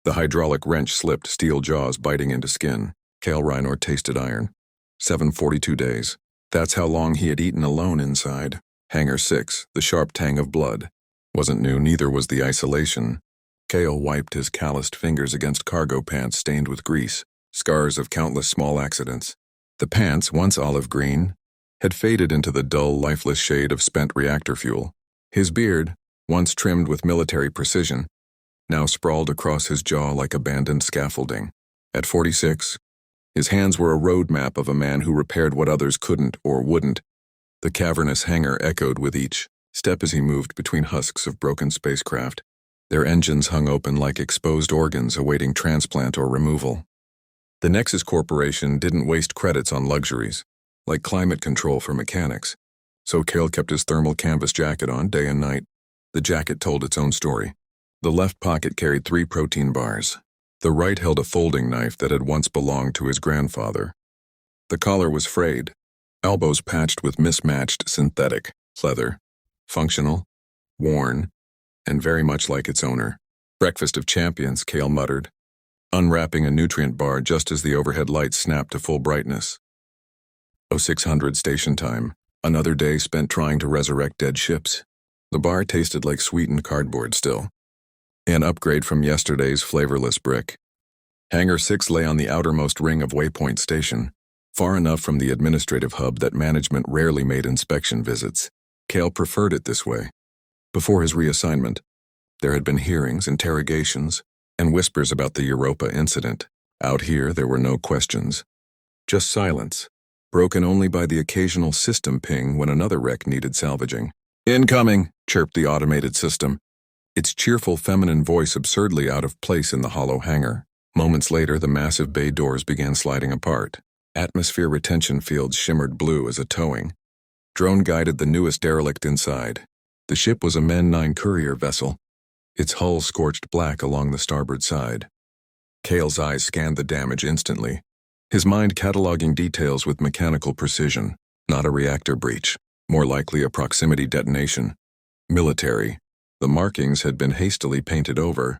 The hydraulic wrench slipped, steel jaws biting into skin. Cale Reynor tasted iron. 742 days. That's how long he had eaten alone inside. Hangar 6, the sharp tang of blood. Wasn't new, neither was the isolation. Cale wiped his calloused fingers against cargo pants stained with grease, scars of countless small accidents. The pants, once olive green, had faded into the dull, lifeless shade of spent reactor fuel. His beard, once trimmed with military precision, now sprawled across his jaw like abandoned scaffolding. At 46, his hands were a road map of a man who repaired what others couldn't or wouldn't. The cavernous hangar echoed with each step as he moved between husks of broken spacecraft. Their engines hung open like exposed organs awaiting transplant or removal. The Nexus Corporation didn't waste credits on luxuries, like climate control for mechanics, so Cale kept his thermal canvas jacket on day and night. The jacket told its own story. The left pocket carried 3 protein bars. The right held a folding knife that had once belonged to his grandfather. The collar was frayed, elbows patched with mismatched synthetic leather, functional, worn, and very much like its owner. Breakfast of champions, Cale muttered, unwrapping a nutrient bar just as the overhead lights snapped to full brightness. 0600 station time, another day spent trying to resurrect dead ships. The bar tasted like sweetened cardboard still. An upgrade from yesterday's flavorless brick. Hangar 6 lay on the outermost ring of Waypoint Station, far enough from the administrative hub that management rarely made inspection visits. Cale preferred it this way. Before his reassignment, there had been hearings, interrogations, and whispers about the Europa incident. Out here, there were no questions. Just silence, broken only by the occasional system ping when another wreck needed salvaging. "Incoming," chirped the automated system, its cheerful feminine voice absurdly out of place in the hollow hangar. Moments later, the massive bay doors began sliding apart. Atmosphere retention fields shimmered blue as a towing. Drone guided the newest derelict inside. The ship was a Men 9 courier vessel, its hull scorched black along the starboard side. Cale's eyes scanned the damage instantly, his mind cataloging details with mechanical precision. Not a reactor breach, more likely a proximity detonation. Military. The markings had been hastily painted over,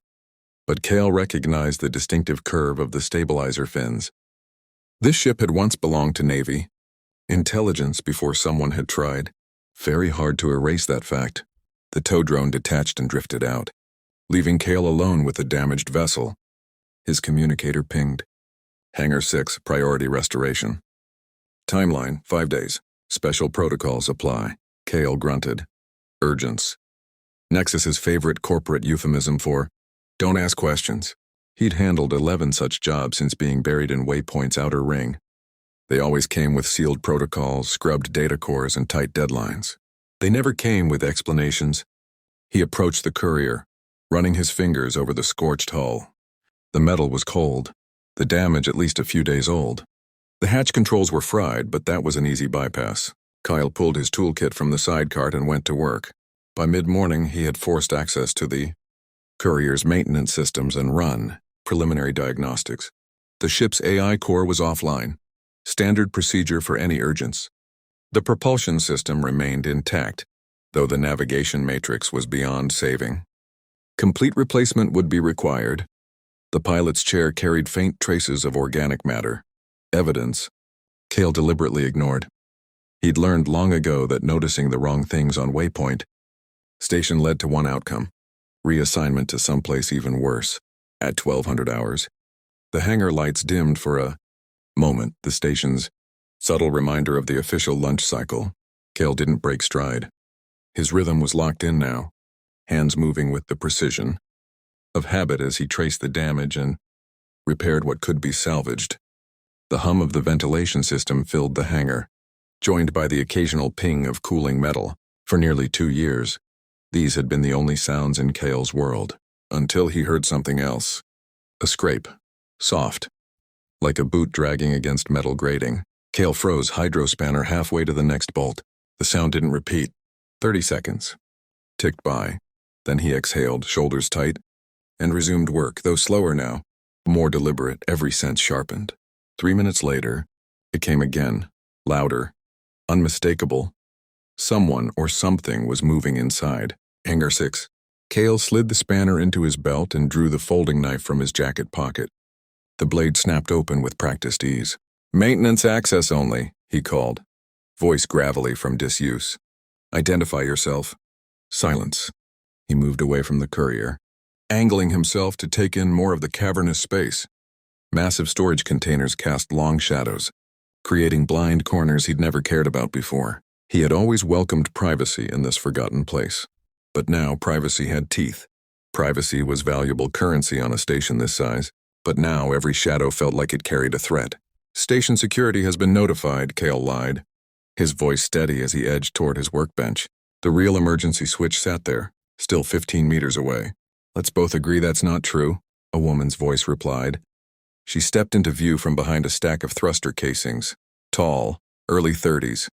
but Cale recognized the distinctive curve of the stabilizer fins. This ship had once belonged to Navy. Intelligence before someone had tried. Very hard to erase that fact. The tow drone detached and drifted out, leaving Cale alone with the damaged vessel. His communicator pinged. Hangar 6, priority restoration. Timeline, 5 days. Special protocols apply. Cale grunted. Urgence. Nexus's favorite corporate euphemism for, don't ask questions. He'd handled 11 such jobs since being buried in Waypoint's outer ring. They always came with sealed protocols, scrubbed data cores, and tight deadlines. They never came with explanations. He approached the courier, running his fingers over the scorched hull. The metal was cold, the damage at least a few days old. The hatch controls were fried, but that was an easy bypass. Cale pulled his toolkit from the side cart and went to work. By mid-morning, he had forced access to the courier's maintenance systems and run preliminary diagnostics. The ship's AI core was offline, standard procedure for any urgence. The propulsion system remained intact, though the navigation matrix was beyond saving. Complete replacement would be required. The pilot's chair carried faint traces of organic matter. Evidence Cale deliberately ignored. He'd learned long ago that noticing the wrong things on Waypoint Station led to one outcome: reassignment to someplace even worse. At 1200 hours, the hangar lights dimmed for a moment, the station's subtle reminder of the official lunch cycle. Cale didn't break stride. His rhythm was locked in now, hands moving with the precision of habit as he traced the damage and repaired what could be salvaged. The hum of the ventilation system filled the hangar, joined by the occasional ping of cooling metal. For nearly 2 years, these had been the only sounds in Cale's world, until he heard something else. A scrape, soft, like a boot dragging against metal grating. Cale froze hydrospanner halfway to the next bolt. The sound didn't repeat. 30 seconds ticked by. Then he exhaled, shoulders tight, and resumed work, though slower now, more deliberate, every sense sharpened. 3 minutes later, it came again, louder, unmistakable. Someone or something was moving inside. Hangar 6, Cale slid the spanner into his belt and drew the folding knife from his jacket pocket. The blade snapped open with practiced ease. "Maintenance access only," he called, voice gravelly from disuse. "Identify yourself." Silence. He moved away from the courier, angling himself to take in more of the cavernous space. Massive storage containers cast long shadows, creating blind corners he'd never cared about before. He had always welcomed privacy in this forgotten place. But now privacy had teeth. Privacy was valuable currency on a station this size, but now every shadow felt like it carried a threat. "Station security has been notified," Cale lied, his voice steady as he edged toward his workbench. The real emergency switch sat there, still 15 meters away. "Let's both agree that's not true," a woman's voice replied. She stepped into view from behind a stack of thruster casings, tall, early 30s.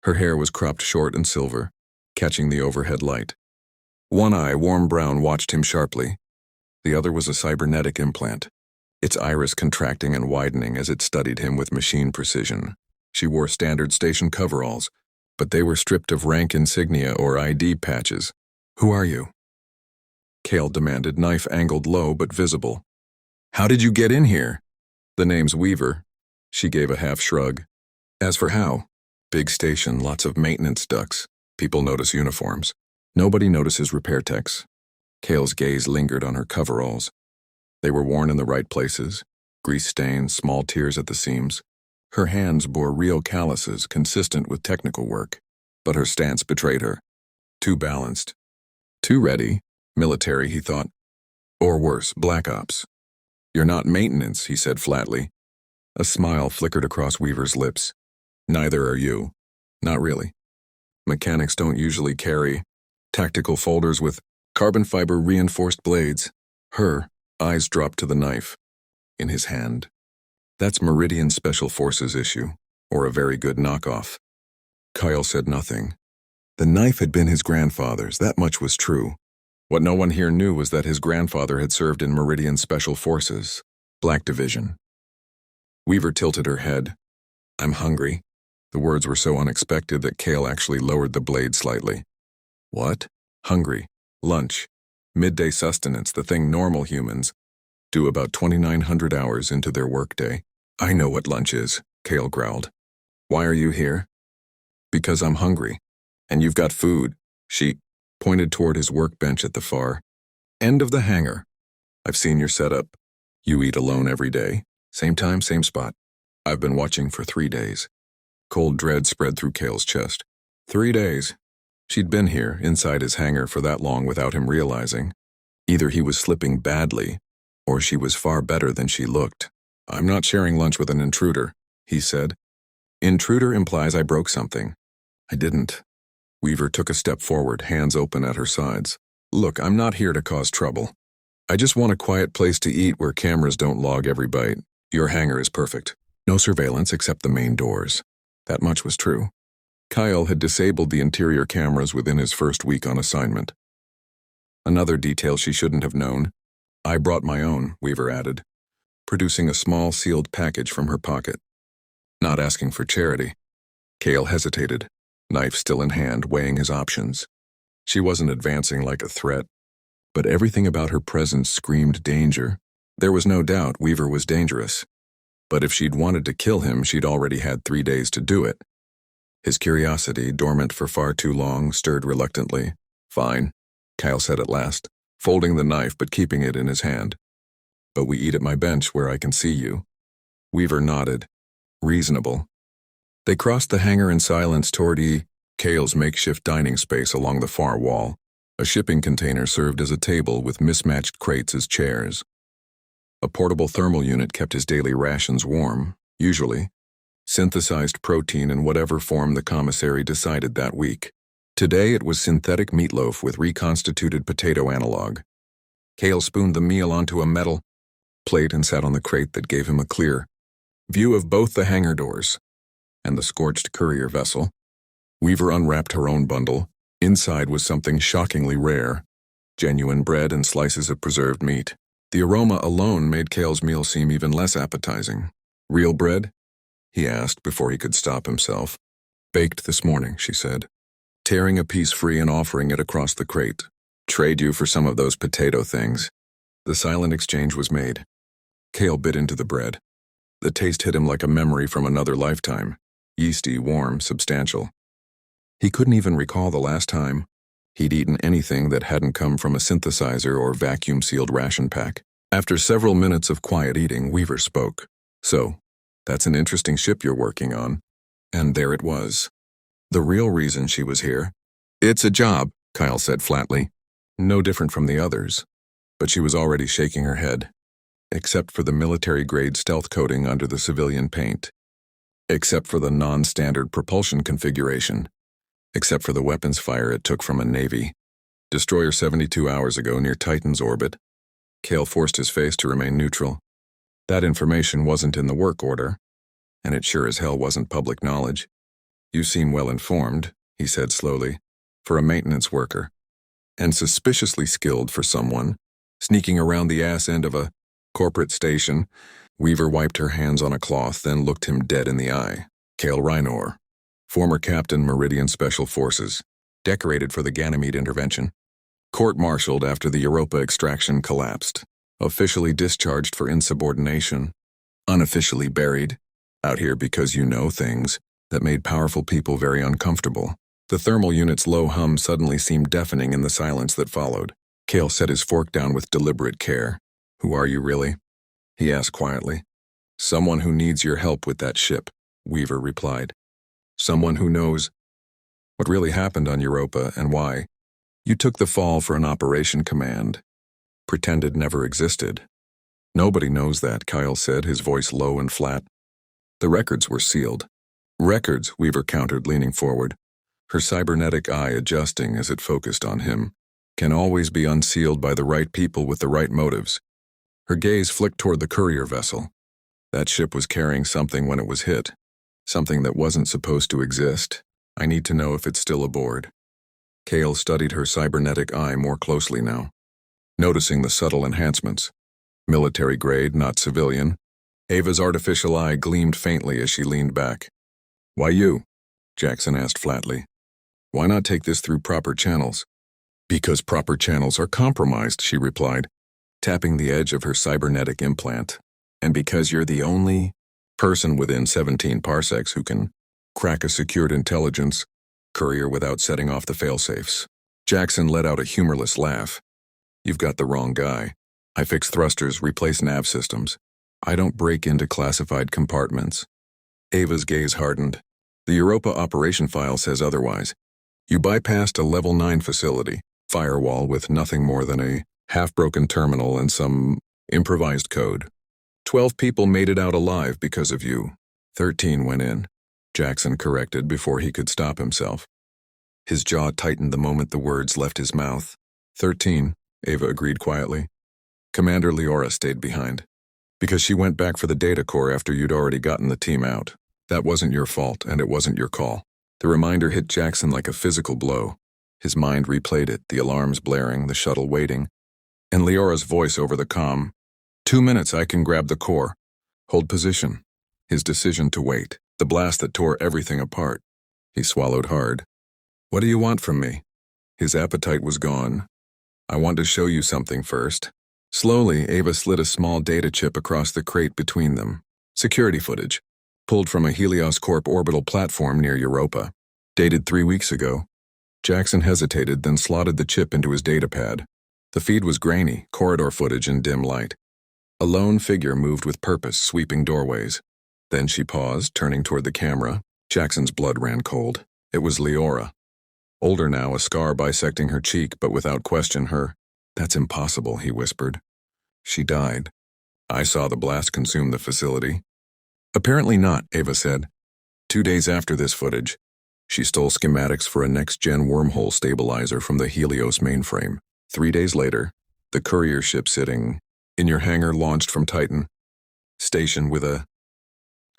Her hair was cropped short and silver, catching the overhead light. One eye, warm brown, watched him sharply. The other was a cybernetic implant, its iris contracting and widening as it studied him with machine precision. She wore standard station coveralls, but they were stripped of rank insignia or ID patches. "Who are you?" Cale demanded, knife angled low but visible. "How did you get in here?" "The name's Weaver." She gave a half shrug. "As for how? Big station, lots of maintenance ducts. People notice uniforms. Nobody notices repair techs." Cale's gaze lingered on her coveralls. They were worn in the right places, grease stains, small tears at the seams. Her hands bore real calluses consistent with technical work, but her stance betrayed her. Too balanced. Too ready. Military, he thought. Or worse, Black Ops. "You're not maintenance," he said flatly. A smile flickered across Weaver's lips. "Neither are you. Not really. Mechanics don't usually carry tactical folders with carbon fiber reinforced blades." Her eyes dropped to the knife in his hand. "That's Meridian Special Forces issue, or a very good knockoff." Kyle said nothing. The knife had been his grandfather's, that much was true. What no one here knew was that his grandfather had served in Meridian Special Forces, Black Division. Weaver tilted her head. "I'm hungry." The words were so unexpected that Cale actually lowered the blade slightly. "What?" "Hungry. Lunch. Midday sustenance, the thing normal humans do about 2,900 hours into their workday." "I know what lunch is," Cale growled. "Why are you here?" "Because I'm hungry. And you've got food." She pointed toward his workbench at the far end of the hangar. "I've seen your setup. You eat alone every day. Same time, same spot. I've been watching for 3 days." Cold dread spread through Cale's chest. 3 days. She'd been here, inside his hangar, for that long without him realizing. Either he was slipping badly, or she was far better than she looked. "I'm not sharing lunch with an intruder," he said. "Intruder implies I broke something." "I didn't." Weaver took a step forward, hands open at her sides. "Look, I'm not here to cause trouble. I just want a quiet place to eat where cameras don't log every bite. Your hangar is perfect. No surveillance except the main doors." That much was true. Kyle had disabled the interior cameras within his first week on assignment. Another detail she shouldn't have known. "I brought my own," Weaver added, producing a small sealed package from her pocket. "Not asking for charity." Cale hesitated, knife still in hand, weighing his options. She wasn't advancing like a threat, but everything about her presence screamed danger. There was no doubt Weaver was dangerous. But if she'd wanted to kill him, she'd already had 3 days to do it. His curiosity, dormant for far too long, stirred reluctantly. "Fine," Kyle said at last, folding the knife but keeping it in his hand. "But we eat at my bench where I can see you." Weaver nodded. Reasonable. They crossed the hangar in silence toward Cale's makeshift dining space along the far wall. A shipping container served as a table with mismatched crates as chairs. A portable thermal unit kept his daily rations warm, usually synthesized protein in whatever form the commissary decided that week. Today it was synthetic meatloaf with reconstituted potato analog. Cale spooned the meal onto a metal plate and sat on the crate that gave him a clear view of both the hangar doors and the scorched courier vessel. Weaver unwrapped her own bundle. Inside was something shockingly rare, genuine bread and slices of preserved meat. The aroma alone made Cale's meal seem even less appetizing. "Real bread?" he asked before he could stop himself. "Baked this morning," she said, tearing a piece free and offering it across the crate. Trade you for some of those potato things. The silent exchange was made. Cale bit into the bread. The taste hit him like a memory from another lifetime. Yeasty, warm, substantial. He couldn't even recall the last time he'd eaten anything that hadn't come from a synthesizer or vacuum-sealed ration pack. After several minutes of quiet eating, Weaver spoke. So, that's an interesting ship you're working on. And there it was. The real reason she was here. It's a job, Kyle said flatly. No different from the others. But she was already shaking her head. Except for the military-grade stealth coating under the civilian paint. Except for the non-standard propulsion configuration. Except for the weapons fire it took from a Navy destroyer 72 hours ago near Titan's orbit. Cale forced his face to remain neutral. That information wasn't in the work order, and it sure as hell wasn't public knowledge. You seem well informed, he said slowly, for a maintenance worker, and suspiciously skilled for someone sneaking around the ass end of a corporate station. Weaver wiped her hands on a cloth, then looked him dead in the eye. Cale Reinor, former Captain Meridian Special Forces, decorated for the Ganymede intervention, court-martialed after the Europa extraction collapsed, officially discharged for insubordination, unofficially buried, out here because you know things that made powerful people very uncomfortable. The thermal unit's low hum suddenly seemed deafening in the silence that followed. Cale set his fork down with deliberate care. Who are you really? He asked quietly. Someone who needs your help with that ship, Weaver replied. Someone who knows what really happened on Europa and why. You took the fall for an operation command. Pretended never existed. Nobody knows that, Kyle said, his voice low and flat. The records were sealed. Records, Weaver countered, leaning forward, her cybernetic eye adjusting as it focused on him, can always be unsealed by the right people with the right motives. Her gaze flicked toward the courier vessel. That ship was carrying something when it was hit. Something that wasn't supposed to exist. I need to know if it's still aboard. Cale studied her cybernetic eye more closely now, noticing the subtle enhancements. Military grade, not civilian. Ava's artificial eye gleamed faintly as she leaned back. Why you? Jackson asked flatly. Why not take this through proper channels? Because proper channels are compromised, she replied, tapping the edge of her cybernetic implant. And because you're the only person within 17 parsecs who can crack a secured intelligence courier without setting off the failsafes. Jackson let out a humorless laugh. You've got the wrong guy. I fix thrusters, replace nav systems. I don't break into classified compartments. Ava's gaze hardened. The Europa operation file says otherwise. You bypassed a level 9 facility, firewall with nothing more than a half-broken terminal and some improvised code. 12 people made it out alive because of you. 13 went in, Jackson corrected before he could stop himself. His jaw tightened the moment the words left his mouth. 13, Ava agreed quietly. Commander Leora stayed behind. Because she went back for the data core after you'd already gotten the team out. That wasn't your fault, and it wasn't your call. The reminder hit Jackson like a physical blow. His mind replayed it, the alarms blaring, the shuttle waiting, and Leora's voice over the comm. 2 minutes, I can grab the core. Hold position. His decision to wait. The blast that tore everything apart. He swallowed hard. What do you want from me? His appetite was gone. I want to show you something first. Slowly, Ava slid a small data chip across the crate between them. Security footage. Pulled from a Helios Corp orbital platform near Europa. Dated 3 weeks ago. Jackson hesitated, then slotted the chip into his datapad. The feed was grainy, corridor footage in dim light. A lone figure moved with purpose, sweeping doorways. Then she paused, turning toward the camera. Jackson's blood ran cold. It was Leora. Older now, a scar bisecting her cheek, but without question her. That's impossible, he whispered. She died. I saw the blast consume the facility. Apparently not, Ava said. 2 days after this footage, she stole schematics for a next-gen wormhole stabilizer from the Helios mainframe. 3 days later, the courier ship sitting in your hangar launched from Titan, stationed with a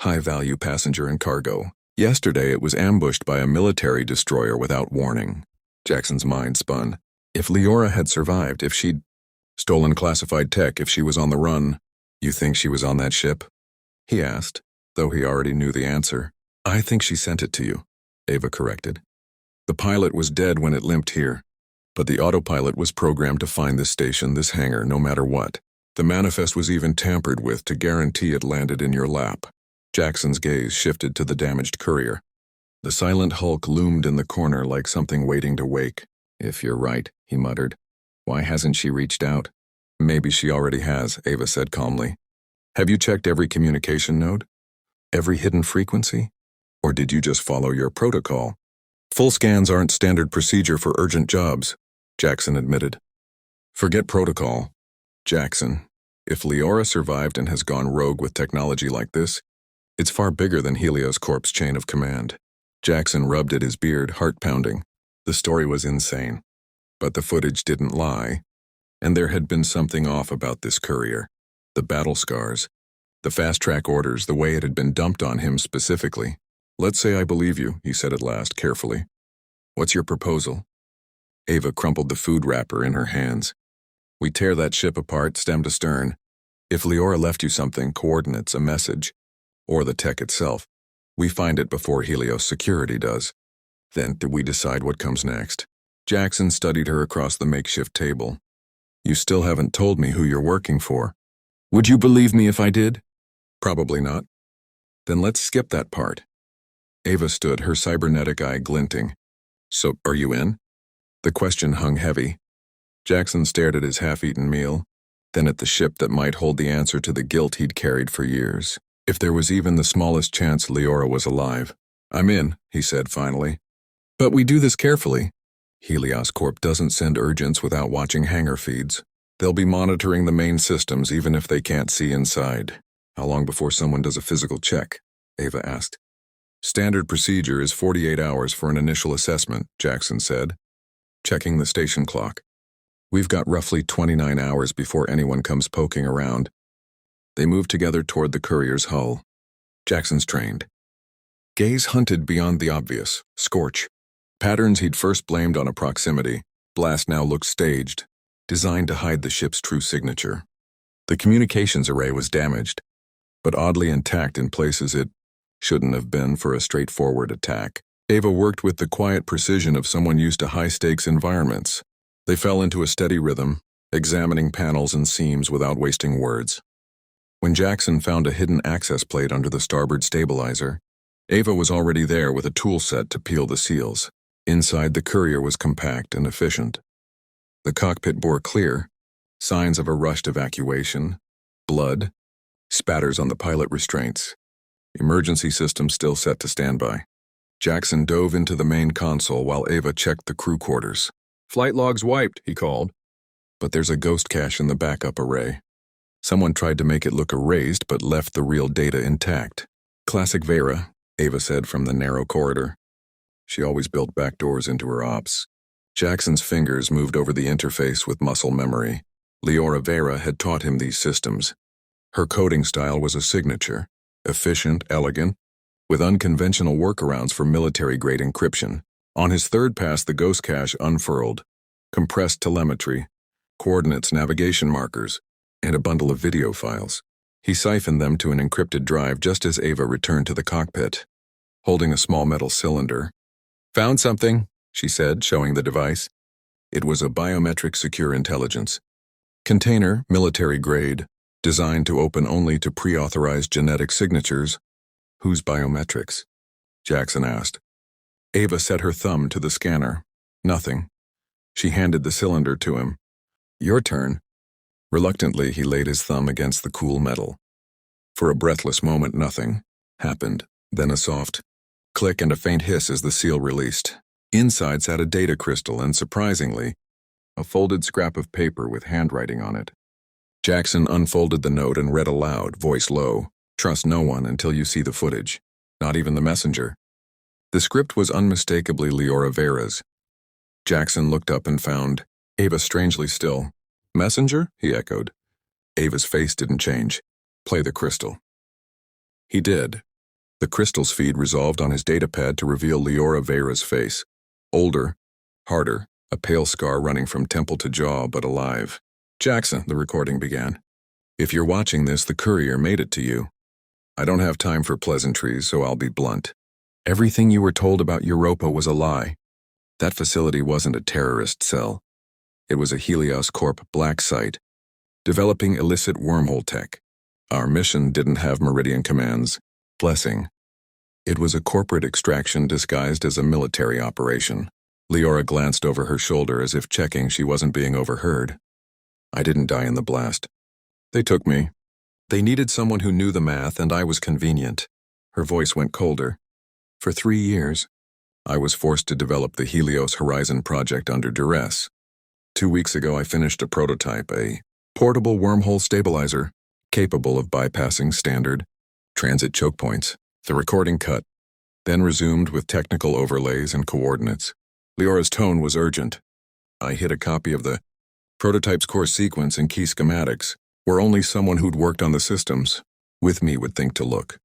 high-value passenger and cargo. Yesterday it was ambushed by a military destroyer without warning. Jackson's mind spun. If Leora had survived, if she'd stolen classified tech, if she was on the run, you think she was on that ship? He asked, though he already knew the answer. I think she sent it to you, Ava corrected. The pilot was dead when it limped here. But the autopilot was programmed to find this station, this hangar, no matter what. The manifest was even tampered with to guarantee it landed in your lap. Jackson's gaze shifted to the damaged courier. The silent hulk loomed in the corner like something waiting to wake. "If you're right," he muttered. "Why hasn't she reached out?" "Maybe she already has," Ava said calmly. "Have you checked every communication node? Every hidden frequency? Or did you just follow your protocol?" "Full scans aren't standard procedure for urgent jobs," Jackson admitted. "Forget protocol. Jackson, if Leora survived and has gone rogue with technology like this, it's far bigger than Helios Corp's chain of command." Jackson rubbed at his beard, heart pounding. The story was insane. But the footage didn't lie. And there had been something off about this courier. The battle scars. The fast-track orders, the way it had been dumped on him specifically. "Let's say I believe you," he said at last, carefully. "What's your proposal?" Ava crumpled the food wrapper in her hands. "We tear that ship apart, stem to stern. If Leora left you something, coordinates, a message, or the tech itself, we find it before Helios security does. Then we decide what comes next." Jackson studied her across the makeshift table. "You still haven't told me who you're working for." "Would you believe me if I did?" "Probably not." "Then let's skip that part." Ava stood, her cybernetic eye glinting. "So, are you in?" The question hung heavy. Jackson stared at his half-eaten meal, then at the ship that might hold the answer to the guilt he'd carried for years. If there was even the smallest chance Leora was alive. "I'm in," he said finally. "But we do this carefully. Helios Corp doesn't send urgents without watching hangar feeds. They'll be monitoring the main systems even if they can't see inside." "How long before someone does a physical check?" Ava asked. "Standard procedure is 48 hours for an initial assessment," Jackson said, checking the station clock. "We've got roughly 29 hours before anyone comes poking around." They moved together toward the courier's hull. Jackson's trained. Gaze hunted beyond the obvious, scorch. Patterns he'd first blamed on a proximity, blast now looked staged, designed to hide the ship's true signature. The communications array was damaged, but oddly intact in places it shouldn't have been for a straightforward attack. Ava worked with the quiet precision of someone used to high-stakes environments. They fell into a steady rhythm, examining panels and seams without wasting words. When Jackson found a hidden access plate under the starboard stabilizer, Ava was already there with a tool set to peel the seals. Inside, the courier was compact and efficient. The cockpit bore clear, signs of a rushed evacuation, blood, spatters on the pilot restraints. Emergency system still set to standby. Jackson dove into the main console while Ava checked the crew quarters. "Flight logs wiped," he called. But there's a ghost cache in the backup array. Someone tried to make it look erased but left the real data intact. "Classic Vera," Ava said from the narrow corridor. She always built backdoors into her ops. Jackson's fingers moved over the interface with muscle memory. Leora Vera had taught him these systems. Her coding style was a signature, efficient, elegant, with unconventional workarounds for military-grade encryption. On his third pass, the ghost cache unfurled. Compressed telemetry, coordinates, navigation markers, and a bundle of video files. He siphoned them to an encrypted drive just as Ava returned to the cockpit, holding a small metal cylinder. "Found something," she said, showing the device. It was a biometric secure intelligence. Container, military grade, designed to open only to pre-authorized genetic signatures. "Whose biometrics?" Jackson asked. Ava set her thumb to the scanner. Nothing. She handed the cylinder to him. "Your turn." Reluctantly, he laid his thumb against the cool metal. For a breathless moment, nothing happened. Then a soft click and a faint hiss as the seal released. Inside sat a data crystal and, surprisingly, a folded scrap of paper with handwriting on it. Jackson unfolded the note and read aloud, voice low. "Trust no one until you see the footage. Not even the messenger." The script was unmistakably Leora Vera's. Jackson looked up and found Ava strangely still. "Messenger?" he echoed. Ava's face didn't change. "Play the crystal." He did. The crystal's feed resolved on his datapad to reveal Leora Vera's face. Older, harder, a pale scar running from temple to jaw, but alive. "Jackson," the recording began. "If you're watching this, the courier made it to you. I don't have time for pleasantries, so I'll be blunt. Everything you were told about Europa was a lie. That facility wasn't a terrorist cell. It was a Helios Corp black site, developing illicit wormhole tech. Our mission didn't have Meridian commands. Blessing. It was a corporate extraction disguised as a military operation. Leora glanced over her shoulder as if checking she wasn't being overheard. I didn't die in the blast. They took me. They needed someone who knew the math, and I was convenient. Her voice went colder. For 3 years, I was forced to develop the Helios Horizon project under duress. 2 weeks ago, I finished a prototype, a portable wormhole stabilizer, capable of bypassing standard transit choke points. The recording cut, then resumed with technical overlays and coordinates. Leora's tone was urgent. I hid a copy of the prototype's core sequence and key schematics, where only someone who'd worked on the systems with me would think to look.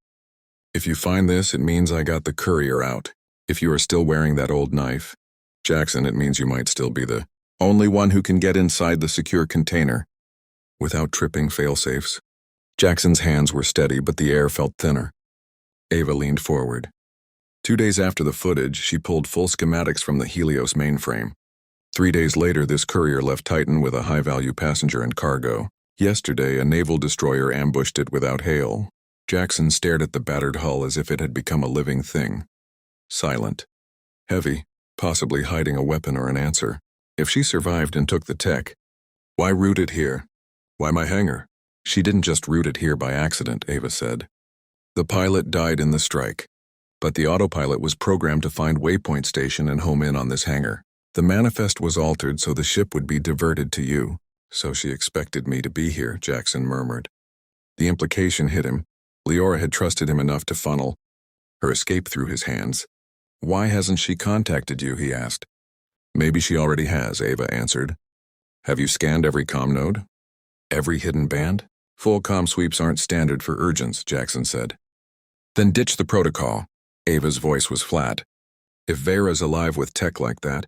If you find this, it means I got the courier out. If you are still wearing that old knife, Jackson, it means you might still be the only one who can get inside the secure container without tripping failsafes. Jackson's hands were steady, but the air felt thinner. Ava leaned forward. 2 days after the footage, she pulled full schematics from the Helios mainframe. 3 days later, this courier left Titan with a high-value passenger and cargo. Yesterday, a naval destroyer ambushed it without hail. Jackson stared at the battered hull as if it had become a living thing. Silent. Heavy, possibly hiding a weapon or an answer. If she survived and took the tech, why route it here? Why my hangar? She didn't just route it here by accident, Ava said. The pilot died in the strike, but the autopilot was programmed to find Waypoint Station and home in on this hangar. The manifest was altered so the ship would be diverted to you. So she expected me to be here, Jackson murmured. The implication hit him. Leora had trusted him enough to funnel her escape through his hands. Why hasn't she contacted you, he asked. Maybe she already has, Ava answered. Have you scanned every comm node? Every hidden band? Full comm sweeps aren't standard for urgence, Jackson said. Then ditch the protocol. Ava's voice was flat. If Vera's alive with tech like that,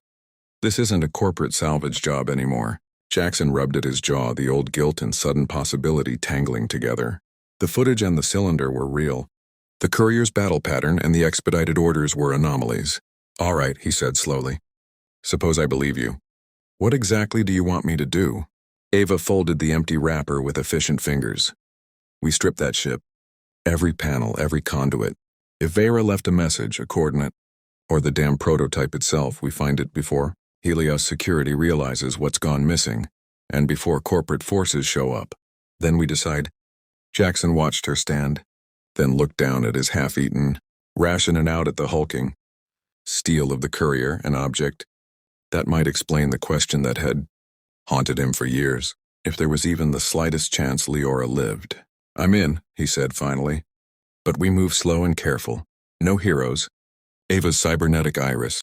this isn't a corporate salvage job anymore. Jackson rubbed at his jaw, the old guilt and sudden possibility tangling together. The footage and the cylinder were real. The courier's battle pattern and the expedited orders were anomalies. All right, he said slowly. Suppose I believe you. What exactly do you want me to do? Ava folded the empty wrapper with efficient fingers. We stripped that ship. Every panel, every conduit. If Vera left a message, a coordinate, or the damn prototype itself, we find it before Helios security realizes what's gone missing, and before corporate forces show up. Then we decide. Jackson watched her stand, then looked down at his half-eaten ration and out at the hulking steel of the courier, an object that might explain the question that had haunted him for years, if there was even the slightest chance Leora lived. I'm in, he said finally. But we move slow and careful. No heroes. Ava's cybernetic iris